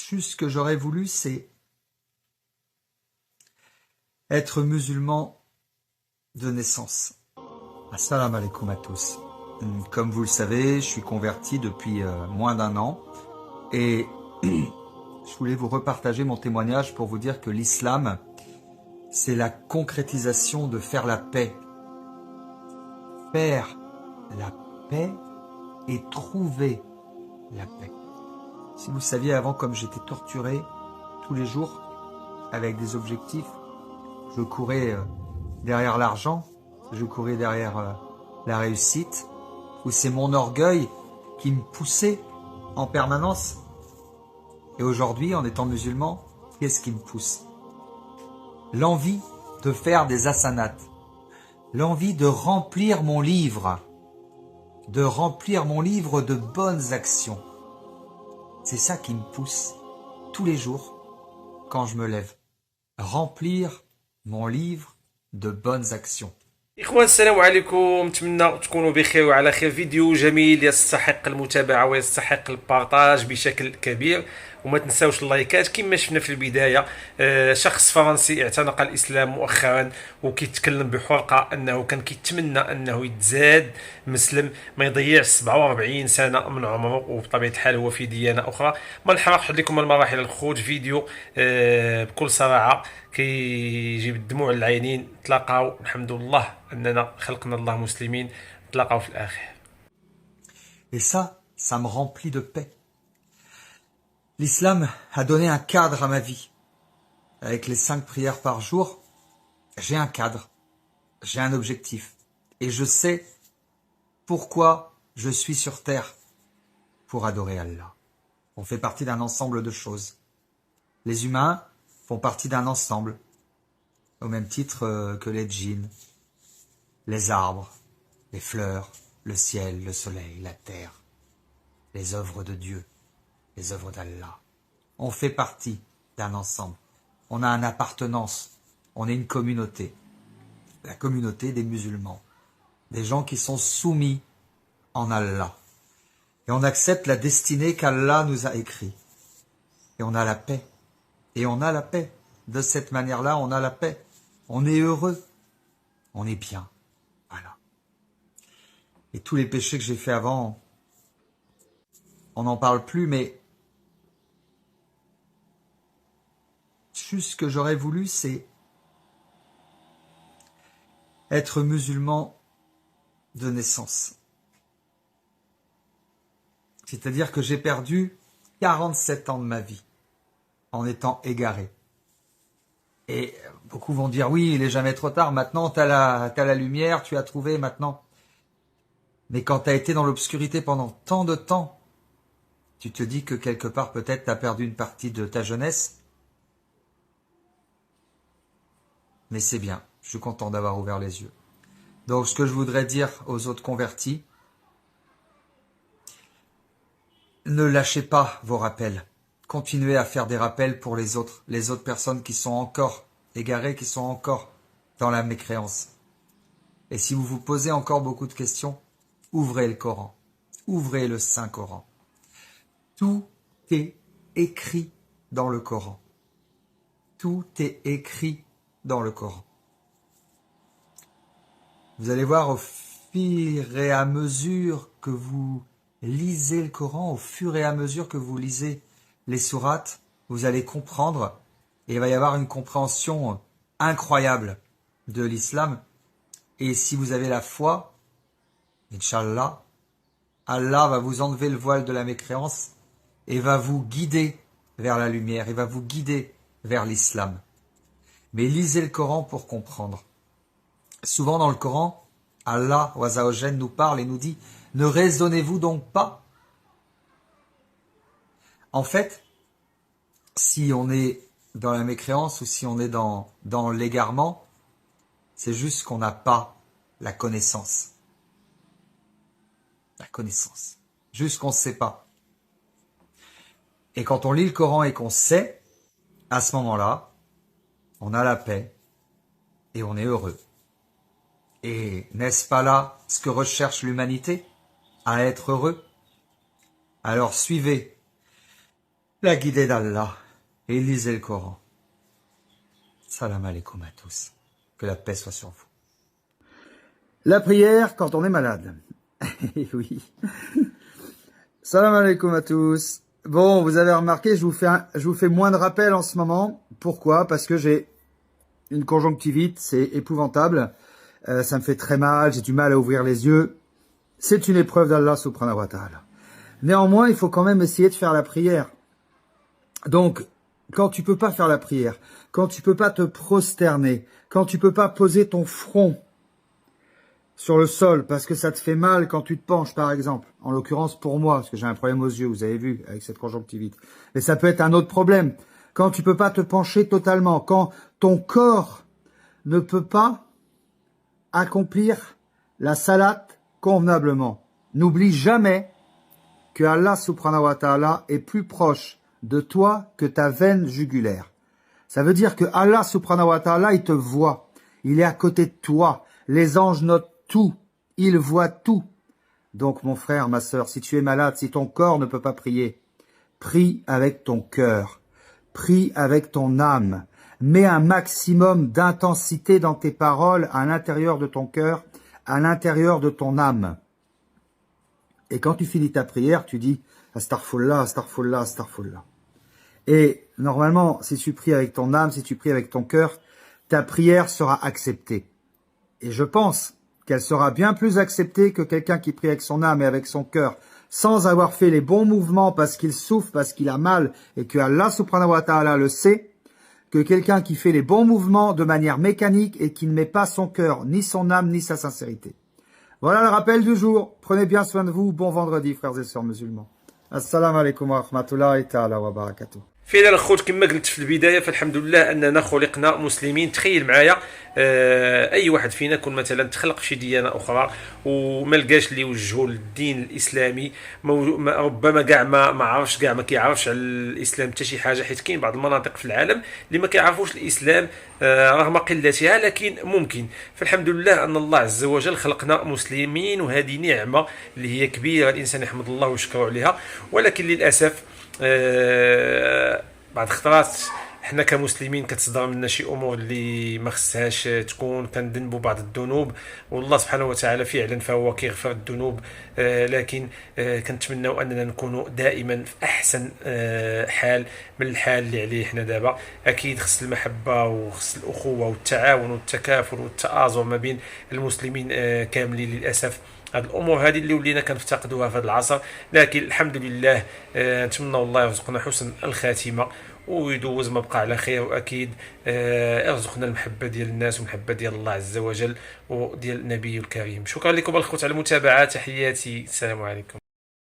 Juste ce que j'aurais voulu, c'est être musulman de naissance. Assalamu alaikum à tous. Comme vous le savez, je suis converti depuis moins d'un an et je voulais vous repartager mon témoignage pour vous dire que l'islam, c'est la concrétisation de faire la paix. Faire la paix et trouver la paix. Si vous saviez avant comme j'étais torturé tous les jours avec des objectifs, je courais derrière l'argent, je courais derrière la réussite, où c'est mon orgueil qui me poussait en permanence. Et aujourd'hui, en étant musulman, qu'est-ce qui me pousse? L'envie de faire des hasanats, l'envie de remplir mon livre de bonnes actions. C'est ça qui me pousse tous les jours quand je me lève. Remplir mon livre de bonnes actions. إخوان السلام عليكم، نتمنى تكونوا بخير وعلى خير. فيديو جميل يستحق المتابعة ويستحق البارطاج بشكل كبير، وما تنساوش اللايكات. كما شفنا في البداية شخص فرنسي اعتنق الإسلام مؤخرا وكيتكلم بحرقة أنه كان كيتمنى أنه يتزاد مسلم، ما يضيعش 47 سنة من عمره، وبطبيعة الحال هو في ديانة أخرى. ما نحرقش عليكم المراحل الخروج. فيديو بكل صراحة كيجيب الدموع العينين. تلاقاو الحمد لله أننا خلقنا الله مسلمين. تلاقاو في الآخر. Et ça me remplit de paix. L'islam a donné un cadre à ma vie. Avec les 5 prières par jour, j'ai un cadre, j'ai un objectif. Et je sais pourquoi je suis sur terre, pour adorer Allah. On fait partie d'un ensemble de choses. Les humains font partie d'un ensemble, au même titre que les djinns, les arbres, les fleurs, le ciel, le soleil, la terre, les œuvres de Dieu, les œuvres d'Allah. On fait partie d'un ensemble. On a une appartenance. On est une communauté. La communauté des musulmans. Des gens qui sont soumis en Allah. Et on accepte la destinée qu'Allah nous a écrite. Et on a la paix. Et on a la paix. De cette manière-là, on a la paix. On est heureux. On est bien. Voilà. Et tous les péchés que j'ai fait avant, on n'en parle plus, mais juste ce que j'aurais voulu, c'est être musulman de naissance. C'est-à-dire que j'ai perdu 47 ans de ma vie en étant égaré. Et beaucoup vont dire, oui, il est jamais trop tard, maintenant t'as la lumière, tu as trouvé maintenant. Mais quand t'as été dans l'obscurité pendant tant de temps, tu te dis que quelque part peut-être t'as perdu une partie de ta jeunesse. Mais c'est bien, je suis content d'avoir ouvert les yeux. Donc ce que je voudrais dire aux autres convertis, ne lâchez pas vos rappels. Continuez à faire des rappels pour les autres personnes qui sont encore égarées, qui sont encore dans la mécréance. Et si vous vous posez encore beaucoup de questions, ouvrez le Coran, ouvrez le Saint-Coran. Tout est écrit dans le Coran. Tout est écrit dans le Coran. Vous allez voir au fur et à mesure que vous lisez le Coran, au fur et à mesure que vous lisez les sourates, vous allez comprendre, et il va y avoir une compréhension incroyable de l'islam. Et si vous avez la foi, Inch'Allah, Allah va vous enlever le voile de la mécréance et va vous guider vers la lumière, et va vous guider vers l'islam. Mais lisez le Coran pour comprendre. Souvent dans le Coran, Allah nous parle et nous dit « Ne raisonnez-vous donc pas ?» En fait, si on est dans la mécréance ou si on est dans l'égarement, c'est juste qu'on n'a pas la connaissance. La connaissance. Juste qu'on ne sait pas. Et quand on lit le Coran et qu'on sait, à ce moment-là, on a la paix et on est heureux. Et n'est-ce pas là ce que recherche l'humanité? À être heureux? Alors suivez la guidée d'Allah et lisez le Coran. Salam alaikum à tous. Que la paix soit sur vous. La prière quand on est malade. Oui. Salam alaikum à tous. Bon, vous avez remarqué, je vous fais moins de rappels en ce moment. Pourquoi? Parce que j'ai une conjonctivite, c'est épouvantable. Ça me fait très mal, j'ai du mal à ouvrir les yeux. C'est une épreuve d'Allah subhanahu wa ta'ala. Néanmoins, il faut quand même essayer de faire la prière. Donc, quand tu peux pas faire la prière, quand tu peux pas te prosterner, quand tu peux pas poser ton front sur le sol parce que ça te fait mal quand tu te penches, par exemple. En l'occurrence pour moi, parce que j'ai un problème aux yeux, vous avez vu, avec cette conjonctivite. Mais ça peut être un autre problème. Quand tu peux pas te pencher totalement, quand ton corps ne peut pas accomplir la salate convenablement. N'oublie jamais que Allah subhanahu wa ta'ala est plus proche de toi que ta veine jugulaire. Ça veut dire que Allah subhanahu wa ta'ala, il te voit. Il est à côté de toi. Les anges notent tout. Ils voient tout. Donc mon frère, ma sœur, si tu es malade, si ton corps ne peut pas prier, prie avec ton cœur. Prie avec ton âme. Mets un maximum d'intensité dans tes paroles à l'intérieur de ton cœur, à l'intérieur de ton âme. Et quand tu finis ta prière, tu dis « Astaghfirullah, astaghfirullah, astaghfirullah ». Et normalement, si tu pries avec ton âme, si tu pries avec ton cœur, ta prière sera acceptée. Et je pense qu'elle sera bien plus acceptée que quelqu'un qui prie avec son âme et avec son cœur, sans avoir fait les bons mouvements parce qu'il souffre, parce qu'il a mal, et que Allah subhanahu wa ta'ala le sait, que quelqu'un qui fait les bons mouvements de manière mécanique et qui ne met pas son cœur, ni son âme, ni sa sincérité. Voilà le rappel du jour. Prenez bien soin de vous. Bon vendredi, frères et sœurs musulmans. Assalamu alaikum wa rahmatullahi ta'ala wa barakatuh. فعلا الخوت كما قلت في البدايه فالحمد لله اننا خلقنا مسلمين. تخيل معايا اي واحد فينا كون مثلا تخلق في شي ديانه اخرى وما لقاش اللي يوجهه للدين الاسلامي، ربما كاع ما عرفش كاع ما كيعرفش على الاسلام حتى شي حاجه، حيت كاين بعض المناطق في العالم اللي ما كيعرفوش الاسلام رغم قلتها، لكن ممكن. فالحمد لله ان الله عز وجل خلقنا مسلمين، وهذه نعمه اللي هي كبيره الانسان يحمد الله ويشكر عليها. ولكن للاسف بعض خطرات حنا كمسلمين كتصدر منا شي امور اللي ما خصهاش تكون، كنذنبوا بعض الذنوب، والله سبحانه وتعالى فعلا فهو كيغفر الذنوب. لكن كنتمناو اننا نكونوا دائما في احسن حال من الحال اللي عليه حنا دابا. اكيد خص المحبه وخص الاخوه والتعاون والتكافل والتآزر ما بين المسلمين كاملين. للاسف هاد الامور هذه اللي ولينا كنفتقدوها في هذا العصر، لكن الحمد لله نتمنى الله يرزقنا حسن الخاتمه ويدوز ما بقى على خير. واكيد ارزقنا المحبه ديال الناس والمحبه ديال الله عز وجل وديال النبي الكريم. شكرا لكم الخوت على المتابعه، تحياتي، السلام عليكم.